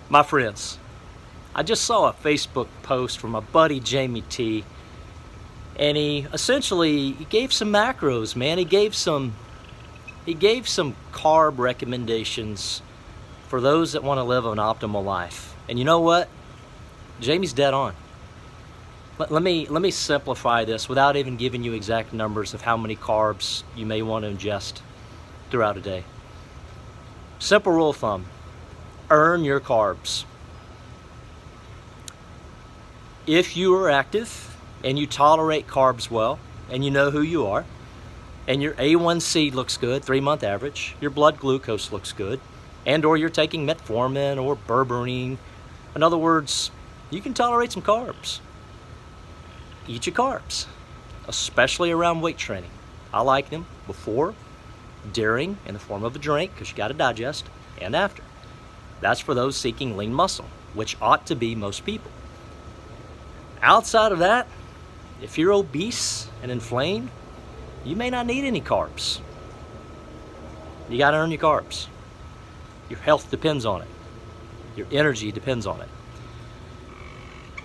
My friends, I just saw a Facebook post from my buddy Jamie T, and he gave some macros, man. He gave some carb recommendations for those that want to live an optimal life. And you know what? Jamie's dead on. Let me simplify this without even giving you exact numbers of how many carbs you may want to ingest throughout a day. Simple rule of thumb: earn your carbs. If you are active and you tolerate carbs well, and you know who you are, and your A1C looks good, 3-month average, your blood glucose looks good, and or you're taking metformin or berberine, in other words, you can tolerate some carbs. Eat your carbs, especially around weight training. I like them before, during, in the form of a drink, because you got to digest, and after. That's for those seeking lean muscle, which ought to be most people. Outside of that, if you're obese and inflamed, you may not need any carbs. You got to earn your carbs. Your health depends on it. Your energy depends on it.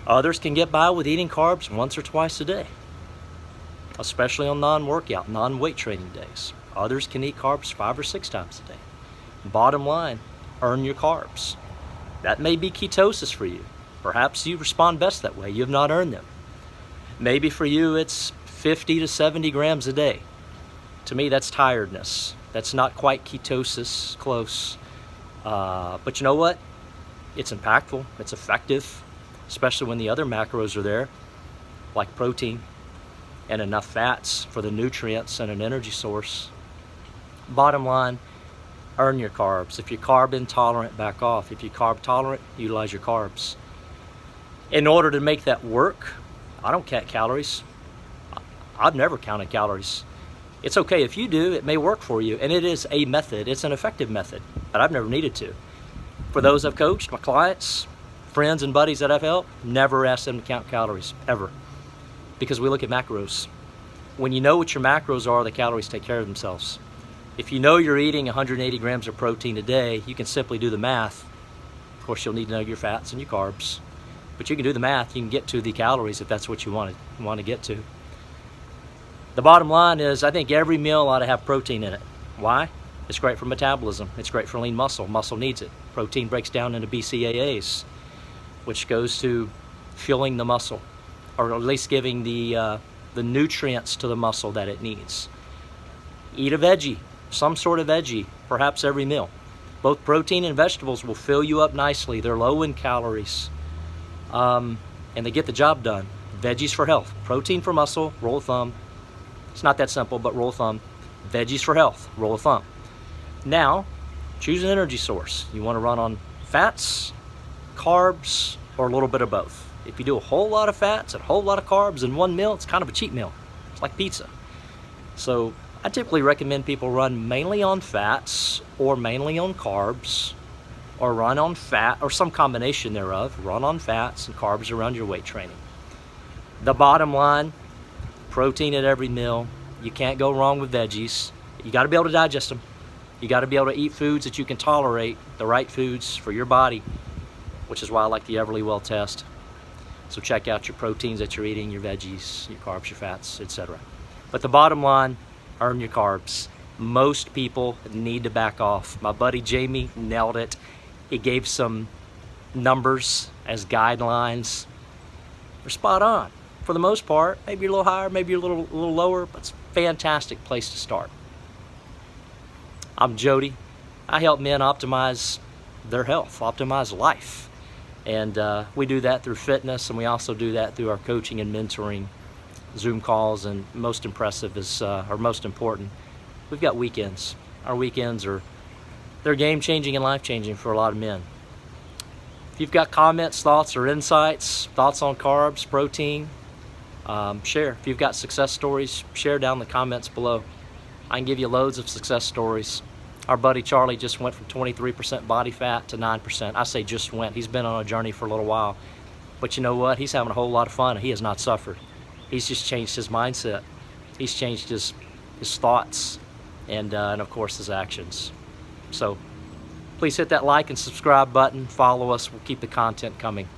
Others can get by with eating carbs once or twice a day, especially on non-workout, non-weight training days. Others can eat carbs 5 or 6 times a day. Bottom line, earn your carbs. That may be ketosis for you. Perhaps you respond best that way. You have not earned them. Maybe for you it's 50 to 70 grams a day. To me, that's tiredness. That's not quite ketosis, close. But you know what? It's impactful. It's effective, especially when the other macros are there, like protein and enough fats for the nutrients and an energy source. Bottom line, earn your carbs. If you're carb intolerant, back off. If you're carb tolerant, utilize your carbs. In order to make that work, I don't count calories. I've never counted calories. It's okay if you do, it may work for you, and it is a method. It's an effective method, but I've never needed to. For those I've coached, my clients, friends and buddies that I've helped, never asked them to count calories, ever. Because we look at macros. When you know what your macros are, the calories take care of themselves. If you know you're eating 180 grams of protein a day, you can simply do the math. Of course, you'll need to know your fats and your carbs. But you can do the math, you can get to the calories if that's what you want to get to. The bottom line is, I think every meal ought to have protein in it. Why? It's great for metabolism. It's great for lean muscle. Muscle needs it. Protein breaks down into BCAAs, which goes to fueling the muscle, or at least giving the nutrients to the muscle that it needs. Eat a veggie, some sort of veggie, perhaps every meal. Both protein and vegetables will fill you up nicely. They're low in calories, and they get the job done. Veggies for health, protein for muscle, rule of thumb. It's not that simple, but rule of thumb. Veggies for health, rule of thumb. Now, choose an energy source. You want to run on fats, carbs, or a little bit of both. If you do a whole lot of fats and a whole lot of carbs in one meal, it's kind of a cheat meal. It's like pizza. So I typically recommend people run mainly on fats or mainly on carbs, or run on fat, or some combination thereof. Run on fats and carbs around your weight training. The bottom line, protein at every meal. You can't go wrong with veggies. You got to be able to digest them. You got to be able to eat foods that you can tolerate, the right foods for your body, which is why I like the Everlywell test. So check out your proteins that you're eating, your veggies, your carbs, your fats, etc. But the bottom line, earn your carbs. Most people need to back off. My buddy Jamie nailed it. He gave some numbers as guidelines. They're spot on. For the most part, maybe you're a little higher, maybe you're a little lower, but it's a fantastic place to start. I'm Jody. I help men optimize their health, optimize life. And we do that through fitness, and we also do that through our coaching and mentoring, Zoom calls, and most impressive is, or most important, we've got weekends. Our weekends they're game-changing and life-changing for a lot of men. If you've got comments, thoughts, or insights, thoughts on carbs, protein, share. If you've got success stories, share down in the comments below. I can give you loads of success stories. Our buddy Charlie just went from 23% body fat to 9%. I say just went. He's been on a journey for a little while. But you know what? He's having a whole lot of fun. He has not suffered. He's just changed his mindset. He's changed his thoughts and of course his actions. So Please hit that like and subscribe button. Follow us. We'll keep the content coming.